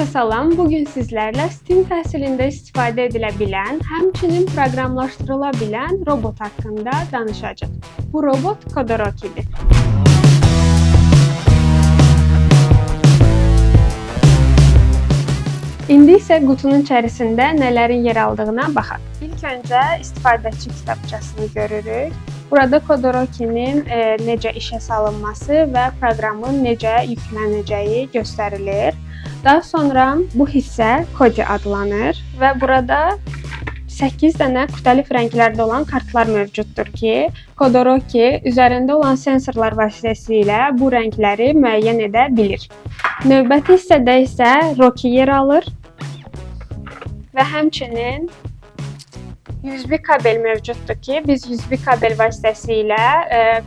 Salam, bugün sizlərlə STEAM təhsilində istifadə edilə bilən, həmçinin proqramlaşdırıla bilən robot haqqında danışacağıq. Bu robot Kodorokidir. İndi isə qutunun içərisində nələrin yer aldığına baxaq. İlk öncə istifadəçi kitabçasını görürük. Burada Kodorokinin necə işə salınması və proqramın necə yüklənəcəyi göstərilir. Daha sonra bu hissə Kodi adlanır və burada 8 dənə müxtəlif rənglərdə olan kartlar mövcuddur ki, Kodoroki üzərində olan sensorlar vasitəsilə bu rəngləri müəyyən edə bilir. Növbəti hissədə isə Roki yer alır və həmçinin USB kabel mövcuddur ki, biz USB kabel vasitəsilə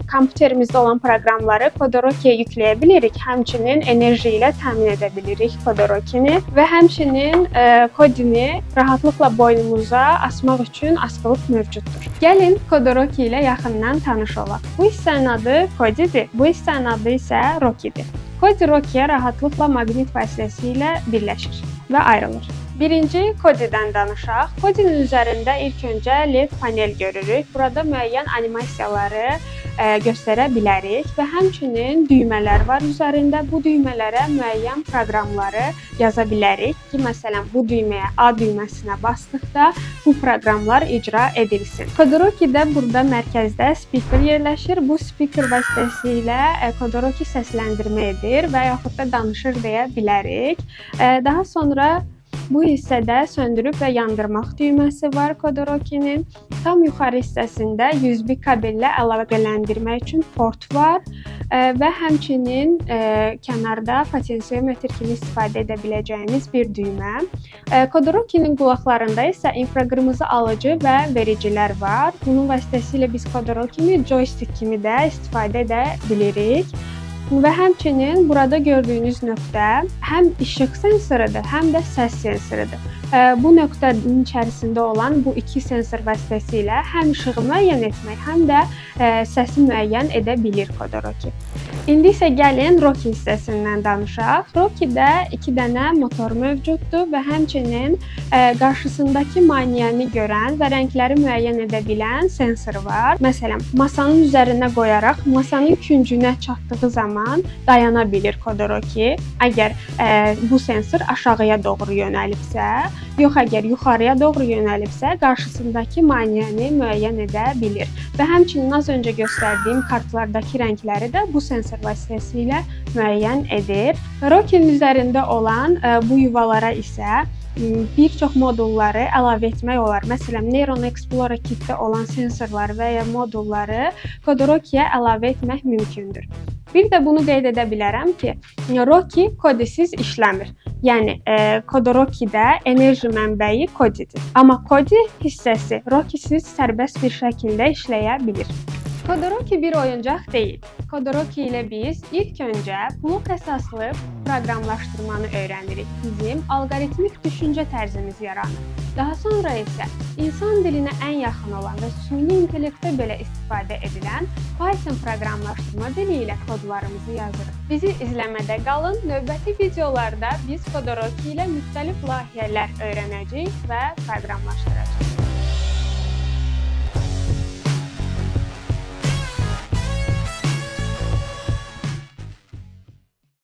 kompüterimizdə olan proqramları Kodorokiyə yükləyə bilirik. Həmçinin enerji ilə təmin edə bilirik Kodorokini və həmçinin kodini rahatlıqla boynumuza asmaq üçün askılıq mövcuddur. Gəlin Kodoroki ilə yaxından tanış olaq. Bu hissənin adı Kodidir, bu hissənin adı isə Rokidir. Kodi Rokiyə rahatlıqla maqnit vasitəsilə birləşir və ayrılır. Birinci Kodidən danışaq. Kodinin üzərində ilk öncə LED panel görürük. Burada müəyyən animasiyaları göstərə bilərik və həmçinin düymələr var üzərində. Bu düymələrə müəyyən proqramları yaza bilərik ki, məsələn, bu düyməyə A düyməsinə basdıqda bu proqramlar icra edilsin. Kodorokidə burada mərkəzdə speaker yerləşir. Bu speaker vasitəsilə Kodoroki səsləndirmə edir və yaxud da danışır deyə bilərik. Daha sonra bu hissədə söndürüb və yandırmaq düyməsi var Kodorokinin. Tam yuxarı hissəsində USB kabellə əlaqələndirmək üçün port var və həmçinin kənarda potensiometr kimi istifadə edə biləcəyimiz bir düymə. Kodorokinin qulaqlarında isə infraqırmızı alıcı və vericilər var. Bunun vasitəsilə biz Kodorokini joystick kimi də istifadə edə bilirik. Və həmçinin burada gördüyünüz nöqtə həm işıq sensorudur, həm də səs sensorudur. Bu nöqtənin içərisində olan bu iki sensor vasitəsilə həm işığı müəyyən etmək, həm də səsi müəyyən edə bilir Kodoroki. İndi isə gəlin Roki hissəsindən danışaq. Rokidə 2 dənə motor mövcuddur və həmçinin qarşısındakı maneəni görən və rəngləri müəyyən edə bilən sensor var. Məsələn, masanın üzərinə qoyaraq masanın küncünə çatdığı zaman dayana bilir Kodoroki. Əgər bu sensor aşağıya doğru yönəlibsə, yox əgər yuxarıya doğru yönəlibsə, qarşısındakı maneəni müəyyən edə bilir. Və həmçinin az öncə göstərdiyim kartlardakı rəngləri də bu sensor vasitəsilə müəyyən edir. Rokinin üzərində olan bu yuvalara isə bir çox modulları əlavə etmək olar. Məsələn, Neuron Explorer kitdə olan sensorları və ya modulları Kodorokiyə əlavə etmək mümkündür. Bir də bunu qeyd edə bilərəm ki, Roki kodisiz işləmir. Yəni, Kodorokidə enerji mənbəyi kodidir. Amma kodi hissəsi Rokisiz sərbəst bir şəkildə işləyə bilir. Kodoroki bir oyuncaq deyil. Kodoroki ilə biz ilk öncə blok əsaslı proqramlaşdırmanı öyrənirik. Bizim alqoritmik düşüncə tərzimiz yaranır. Daha sonra isə insan dilinə ən yaxın olan və süni intellektdə belə istifadə edilən Python proqramlaşdırma dili ilə kodlarımızı yazırıq. Bizi izləmədə qalın. Növbəti videolarda biz Kodoroki ilə müxtəlif layihələr öyrənəcəyik və proqramlaşdıracağıq.